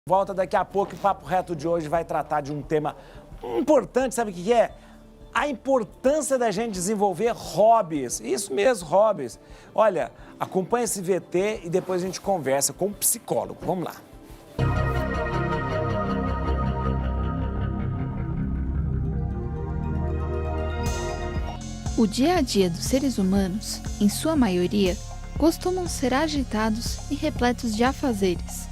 Volta daqui a pouco. O Papo Reto de hoje vai tratar de um tema importante, sabe o que é? A importância da gente desenvolver hobbies. Isso mesmo, hobbies. Olha, acompanha esse VT e depois a gente conversa com um psicólogo. Vamos lá. O dia a dia dos seres humanos, em sua maioria, costumam ser agitados e repletos de afazeres.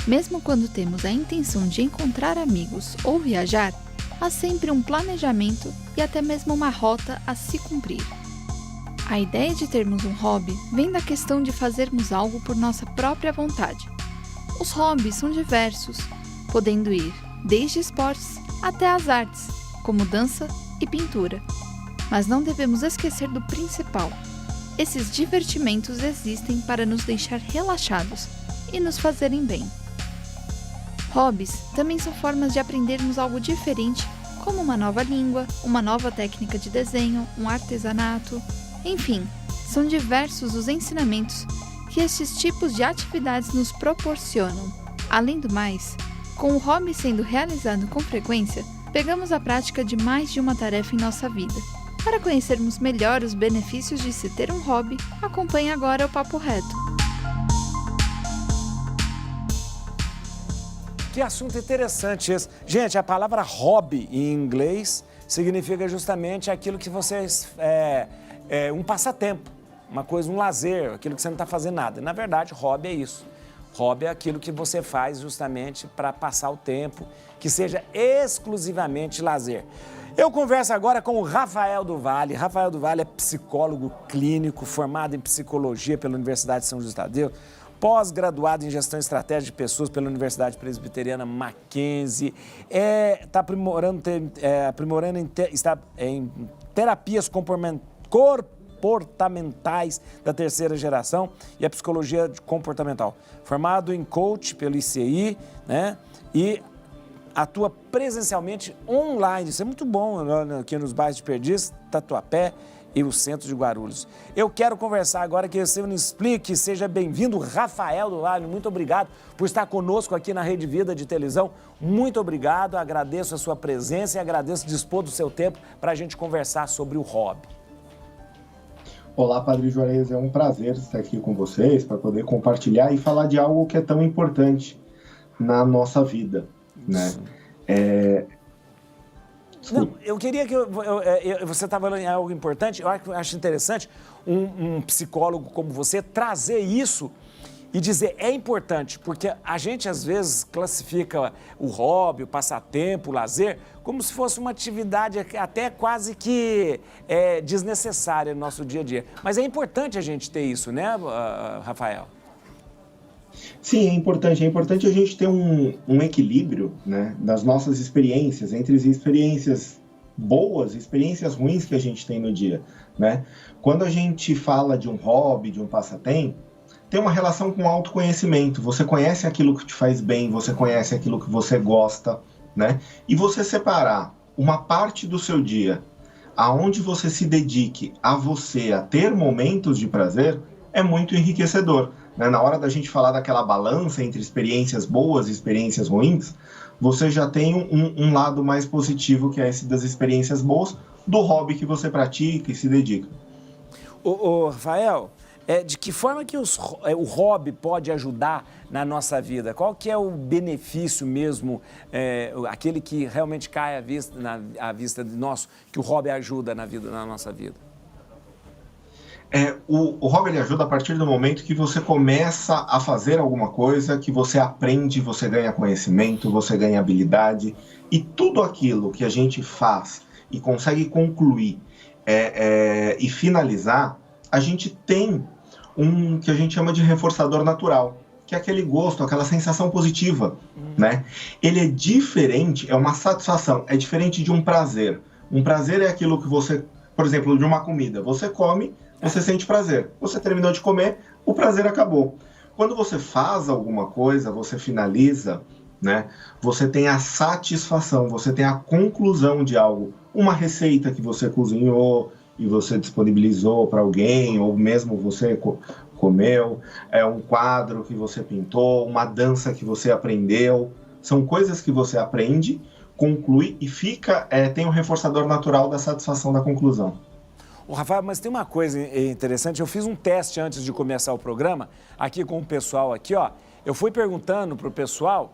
Mesmo quando temos a intenção de encontrar amigos ou viajar, há sempre um planejamento e até mesmo uma rota a se cumprir. A ideia de termos um hobby vem da questão de fazermos algo por nossa própria vontade. Os hobbies são diversos, podendo ir desde esportes até as artes, como dança e pintura. Mas não devemos esquecer do principal. Esses divertimentos existem para nos deixar relaxados e nos fazerem bem. Hobbies também são formas de aprendermos algo diferente, como uma nova língua, uma nova técnica de desenho, um artesanato, enfim, são diversos os ensinamentos que estes tipos de atividades nos proporcionam. Além do mais, com o hobby sendo realizado com frequência, pegamos a prática de mais de uma tarefa em nossa vida. Para conhecermos melhor os benefícios de se ter um hobby, acompanhe agora o Papo Reto. Que assunto interessante esse. Gente, a palavra hobby em inglês significa justamente aquilo que vocês... um passatempo, uma coisa, um lazer, aquilo que você não está fazendo nada. Na verdade, hobby é isso. Hobby é aquilo que você faz justamente para passar o tempo, que seja exclusivamente lazer. Eu converso agora com o Rafael do Valle. Rafael do Valle é psicólogo clínico, formado em psicologia pela Universidade de São José Tadeu, pós-graduado em gestão e estratégia de pessoas pela Universidade Presbiteriana Mackenzie, está está em terapias comportamentais da terceira geração e a psicologia comportamental. Formado em coach pelo ICI, né? E atua presencialmente online. Isso é muito bom aqui nos bairros de Perdiz, Tatuapé e o centro de Guarulhos. Eu quero conversar agora, que você me explique. Seja bem-vindo, Rafael do Valle. Muito obrigado por estar conosco aqui na Rede Vida de televisão. Muito obrigado, agradeço a sua presença e agradeço dispor do seu tempo para a gente conversar sobre o hobby. Olá, Padre Juarez, é um prazer estar aqui com vocês para poder compartilhar e falar de algo que é tão importante na nossa vida, né? Não, eu queria que você estava falando em algo importante. Eu acho interessante um psicólogo como você trazer isso e dizer é importante, porque a gente às vezes classifica o hobby, o passatempo, o lazer, como se fosse uma atividade até quase que desnecessária no nosso dia a dia. Mas é importante a gente ter isso, né, Rafael? Sim, é importante a gente ter um equilíbrio, né, das nossas experiências, entre as experiências boas e experiências ruins que a gente tem no dia, né? Quando a gente fala de um hobby, de um passatempo, tem uma relação com autoconhecimento. Você conhece aquilo que te faz bem, você conhece aquilo que você gosta, né? E você separar uma parte do seu dia aonde você se dedique a você, a ter momentos de prazer, é muito enriquecedor. Na hora da gente falar daquela balança entre experiências boas e experiências ruins, você já tem um lado mais positivo, que é esse das experiências boas, do hobby que você pratica e se dedica. Ô Rafael, de que forma que o hobby pode ajudar na nossa vida? Qual que é o benefício mesmo, aquele que realmente cai à vista de nós, que o hobby ajuda na nossa vida? O hobby ele ajuda a partir do momento que você começa a fazer alguma coisa, que você aprende, você ganha conhecimento, você ganha habilidade, e tudo aquilo que a gente faz e consegue concluir e finalizar, a gente tem um que a gente chama de reforçador natural, que é aquele gosto, aquela sensação positiva, né? Ele é diferente, é uma satisfação, é diferente de um prazer. Um prazer é aquilo que você, por exemplo, de uma comida, você come, você sente prazer. Você terminou de comer, o prazer acabou. Quando você faz alguma coisa, você finaliza, né? Você tem a satisfação, você tem a conclusão de algo. Uma receita que você cozinhou e você disponibilizou para alguém, ou mesmo você comeu, é um quadro que você pintou, uma dança que você aprendeu. São coisas que você aprende, conclui e tem um reforçador natural da satisfação da conclusão. Ô, Rafael, mas tem uma coisa interessante. Eu fiz um teste antes de começar o programa, aqui com o pessoal aqui, ó. Eu fui perguntando pro pessoal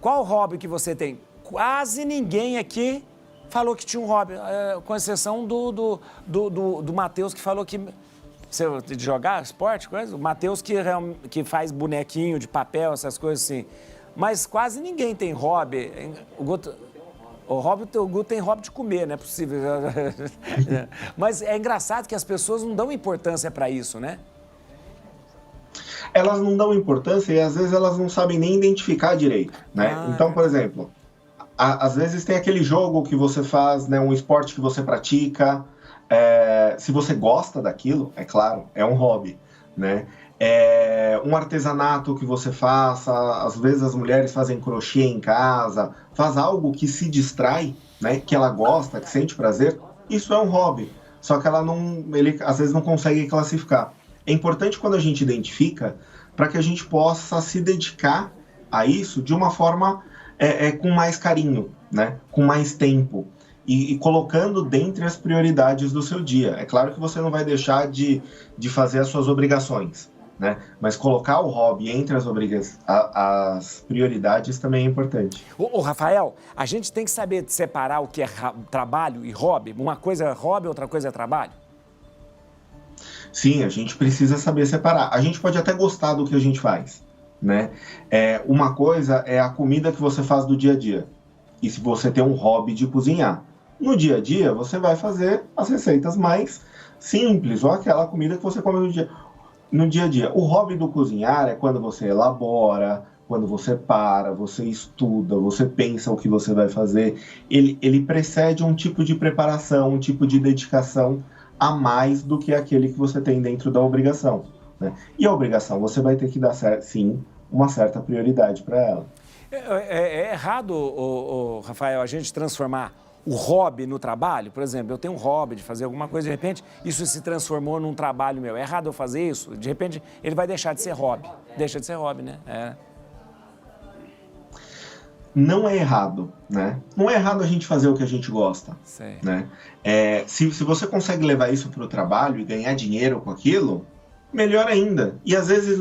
qual hobby que você tem. Quase ninguém aqui falou que tinha um hobby, com exceção do Matheus, que falou que... de jogar esporte, coisa? O Matheus que faz bonequinho de papel, essas coisas assim. Mas quase ninguém tem hobby. O Guto tem hobby de comer, não é possível. Mas é engraçado que as pessoas não dão importância para isso, né? Elas não dão importância e às vezes elas não sabem nem identificar direito, né? Então, por exemplo, às vezes tem aquele jogo que você faz, né, um esporte que você pratica. Se você gosta daquilo, é claro, é um hobby, né? Um artesanato que você faça, às vezes as mulheres fazem crochê em casa, faz algo que se distrai, né? Que ela gosta, que sente prazer, isso é um hobby. Só que ele às vezes não consegue classificar. É importante quando a gente identifica, para que a gente possa se dedicar a isso de uma forma com mais carinho, né? Com mais tempo. E colocando dentre as prioridades do seu dia. É claro que você não vai deixar de fazer as suas obrigações, né? Mas colocar o hobby entre as prioridades também é importante. Ô, Rafael, a gente tem que saber separar o que é trabalho e hobby? Uma coisa é hobby, outra coisa é trabalho? Sim, a gente precisa saber separar. A gente pode até gostar do que a gente faz, né? Uma coisa é a comida que você faz do dia a dia. E se você tem um hobby de cozinhar. No dia a dia, você vai fazer as receitas mais simples, ou aquela comida que você come no dia a dia. O hobby do cozinhar é quando você elabora, quando você você estuda, você pensa o que você vai fazer. Ele precede um tipo de preparação, um tipo de dedicação a mais do que aquele que você tem dentro da obrigação, né? E a obrigação, você vai ter que dar, sim, uma certa prioridade para ela. É errado, Rafael, a gente transformar o hobby no trabalho? Por exemplo, eu tenho um hobby de fazer alguma coisa, de repente isso se transformou num trabalho meu. É errado eu fazer isso? De repente ele vai deixar de ser hobby. Deixa de ser hobby, né? Não é errado, né? Não é errado a gente fazer o que a gente gosta, né? Se você consegue levar isso para o trabalho e ganhar dinheiro com aquilo, melhor ainda. E às vezes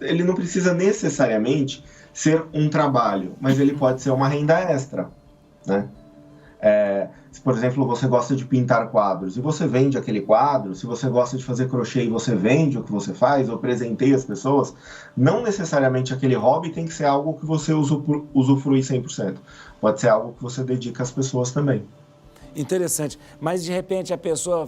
ele não precisa necessariamente ser um trabalho, mas ele pode ser uma renda extra, né? Se, por exemplo, você gosta de pintar quadros e você vende aquele quadro, se você gosta de fazer crochê e você vende o que você faz ou presenteia as pessoas, não necessariamente aquele hobby tem que ser algo que você usufrui 100%. Pode ser algo que você dedica às pessoas também. Interessante. Mas, de repente, a pessoa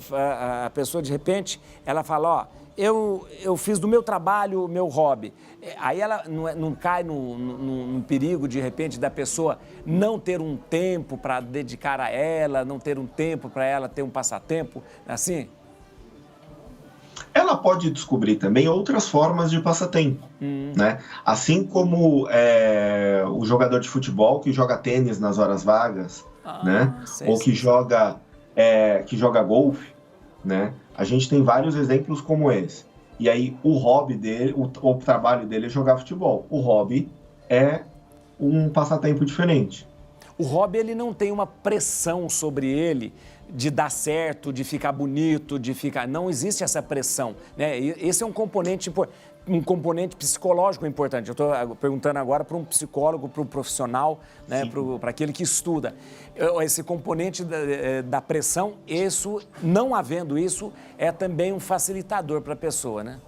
de repente, ela fala, ó, eu fiz do meu trabalho o meu hobby. Aí ela não cai num perigo, de repente, da pessoa não ter um tempo para dedicar a ela, não ter um tempo para ela ter um passatempo, assim? Ela pode descobrir também outras formas de passatempo, né? Assim como o jogador de futebol que joga tênis nas horas vagas, né? Ou que joga golfe, né? A gente tem vários exemplos como esse. E aí o hobby dele, o trabalho dele é jogar futebol. O hobby é um passatempo diferente. O hobby, ele não tem uma pressão sobre ele de dar certo, de ficar bonito, não existe essa pressão, né? Esse é um componente psicológico importante. Eu estou perguntando agora para um psicólogo, para um profissional, né? Para aquele que estuda. Esse componente da pressão, não havendo isso, é também um facilitador para a pessoa, né?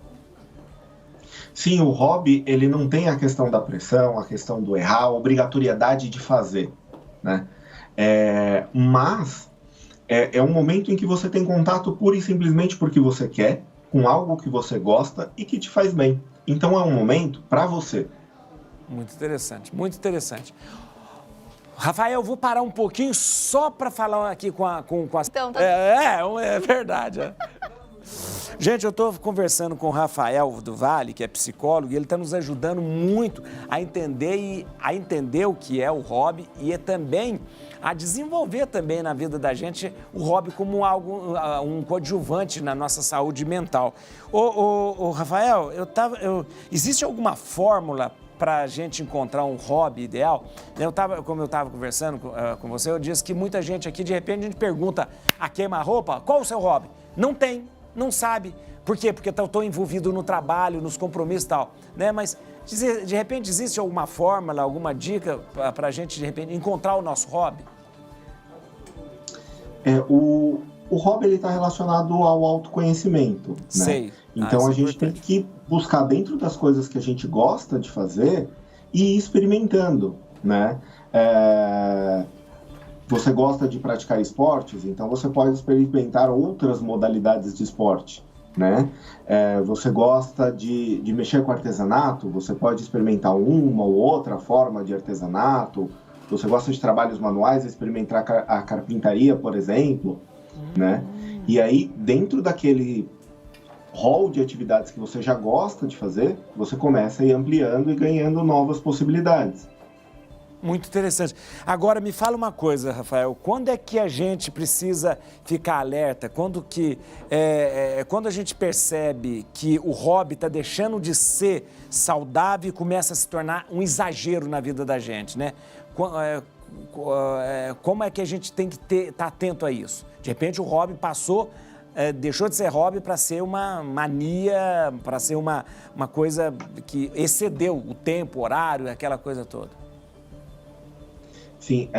Sim, o hobby, ele não tem a questão da pressão, a questão do errar, a obrigatoriedade de fazer, né? Mas é um momento em que você tem contato pura e simplesmente porque você quer, com algo que você gosta e que te faz bem. Então é um momento para você. Muito interessante, muito interessante. Rafael, eu vou parar um pouquinho só para falar aqui com a... Então, tá... É verdade. Gente, eu estou conversando com o Rafael do Vale, que é psicólogo, e ele está nos ajudando muito a entender o que é o hobby e também a desenvolver também na vida da gente o hobby como algo, um coadjuvante na nossa saúde mental. Ô Rafael, existe alguma fórmula para a gente encontrar um hobby ideal? Como eu estava conversando com você, eu disse que muita gente aqui, de repente, a gente pergunta a queima-roupa, qual o seu hobby? Não tem, não sabe. Por quê? Porque eu estou envolvido no trabalho, nos compromissos e tal, né? Mas, de repente, existe alguma fórmula, alguma dica para a gente, de repente, encontrar o nosso hobby? O hobby está relacionado ao autoconhecimento, né? Sei. Então a gente tem que buscar dentro das coisas que a gente gosta de fazer e ir experimentando, né? Você gosta de praticar esportes, então você pode experimentar outras modalidades de esporte, né? Você gosta de mexer com artesanato, você pode experimentar uma ou outra forma de artesanato. Você gosta de trabalhos manuais, experimentar a carpintaria, por exemplo, né? E aí, dentro daquele rol de atividades que você já gosta de fazer, você começa a ir ampliando e ganhando novas possibilidades. Muito interessante. Agora, me fala uma coisa, Rafael, quando é que a gente precisa ficar alerta? Quando a gente percebe que o hobby está deixando de ser saudável e começa a se tornar um exagero na vida da gente, né? Como é que a gente tem que estar atento a isso? De repente, o hobby deixou de ser hobby para ser uma mania, para ser uma coisa que excedeu o tempo, o horário, aquela coisa toda. Sim,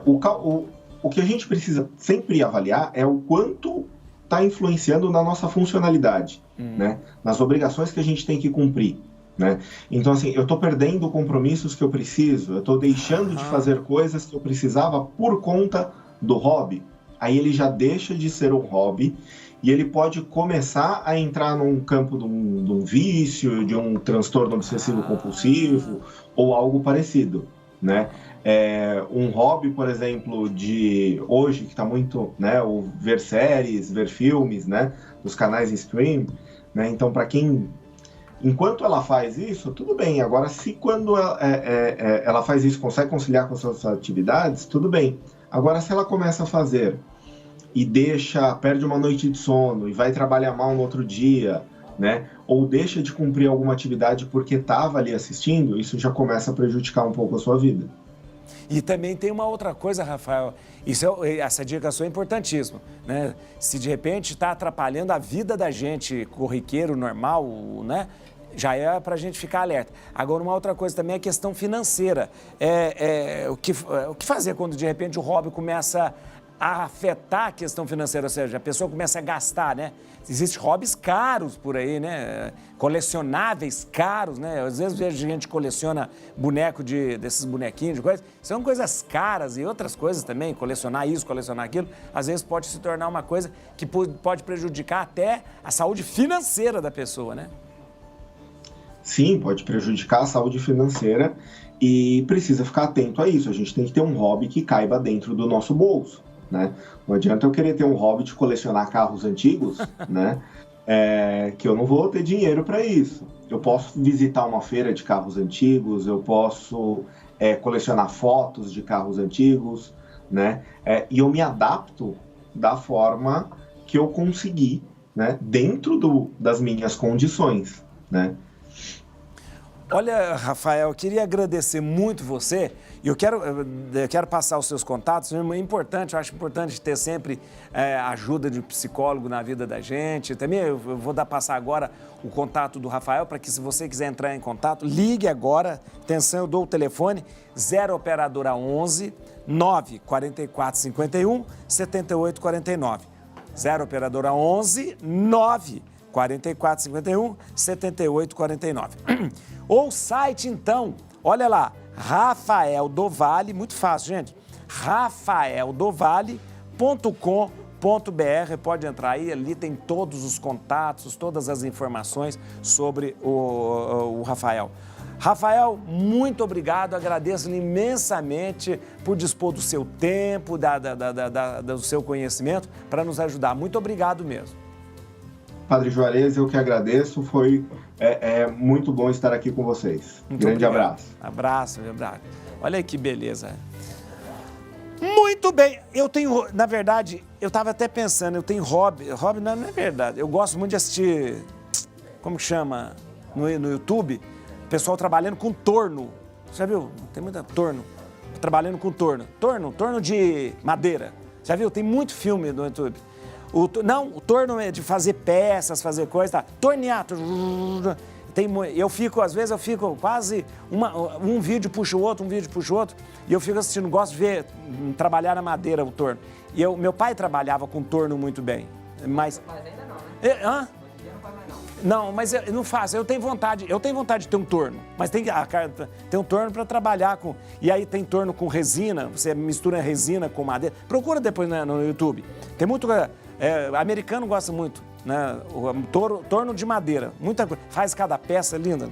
o que a gente precisa sempre avaliar é o quanto está influenciando na nossa funcionalidade, né? Nas obrigações que a gente tem que cumprir, né? Então, assim, eu estou perdendo compromissos que eu preciso, eu estou deixando de fazer coisas que eu precisava por conta do hobby. Aí ele já deixa de ser um hobby e ele pode começar a entrar num campo de um vício, de um transtorno obsessivo compulsivo ou algo parecido, né? Um hobby, por exemplo, de hoje, que está muito, né, o ver séries, ver filmes, né, dos canais em stream, né? Então, para quem, enquanto ela faz isso, tudo bem. Agora, se quando ela faz isso, consegue conciliar com as suas atividades, tudo bem. Agora, se ela começa a fazer e perde uma noite de sono e vai trabalhar mal no outro dia, né? Ou deixa de cumprir alguma atividade porque estava ali assistindo, isso já começa a prejudicar um pouco a sua vida. E também tem uma outra coisa, Rafael, essa dica sua é importantíssima, né? Se de repente está atrapalhando a vida da gente, corriqueiro, normal, né? Já é para a gente ficar alerta. Agora, uma outra coisa também é a questão financeira. O que fazer quando de repente o hobby começa a afetar a questão financeira, ou seja, a pessoa começa a gastar, né? Existem hobbies caros por aí, né? Colecionáveis caros, né? Às vezes vejo gente que coleciona desses bonequinhos de coisas. São coisas caras e outras coisas também, colecionar isso, colecionar aquilo, às vezes pode se tornar uma coisa que pode prejudicar até a saúde financeira da pessoa, né? Sim, pode prejudicar a saúde financeira e precisa ficar atento a isso. A gente tem que ter um hobby que caiba dentro do nosso bolso, né? Não adianta eu querer ter um hobby de colecionar carros antigos, né? Que eu não vou ter dinheiro para isso. Eu posso visitar uma feira de carros antigos, eu posso colecionar fotos de carros antigos, né? E eu me adapto da forma que eu conseguir, né? Dentro das minhas condições, né? Olha, Rafael, eu queria agradecer muito você e eu quero passar os seus contatos. É importante, eu acho importante ter sempre a ajuda de um psicólogo na vida da gente. Também eu vou passar agora o contato do Rafael para que, se você quiser entrar em contato, ligue agora. Atenção, eu dou o telefone 0 operadora 11 944 51 7849. 0 operadora 11 9 4451 7849. Ou o site, então, olha lá, Rafael do Vale, muito fácil, gente, rafaeldovale.com.br, pode entrar aí, ali tem todos os contatos, todas as informações sobre o Rafael. Rafael, muito obrigado, agradeço-lhe imensamente por dispor do seu tempo, do seu conhecimento para nos ajudar. Muito obrigado mesmo. Padre Juarez, eu que agradeço. Foi muito bom estar aqui com vocês. Muito Grande obrigado. abraço. Abraço. Olha aí que beleza. Muito bem. Na verdade, eu estava até pensando, eu tenho hobby. Hobby não é verdade. Eu gosto muito de assistir, como que chama, no YouTube, pessoal trabalhando com torno. Você já viu? Tem muita torno. Trabalhando com torno. Torno de madeira. Já viu? Tem muito filme no YouTube. O torno é de fazer peças, fazer coisas, tá? Tornear. Às vezes eu fico quase, um vídeo puxa o outro, e eu fico assistindo, gosto de ver, trabalhar na madeira o torno. E meu pai trabalhava com torno muito bem, mas... Mas ainda não, né? Hã? Não faz mais não. Não, mas eu não faço, eu tenho vontade de ter um torno, mas tem um torno para trabalhar com, e aí tem torno com resina, você mistura resina com madeira, procura depois no YouTube, tem muito, americano gosta muito, né, torno de madeira, muita coisa, faz cada peça linda.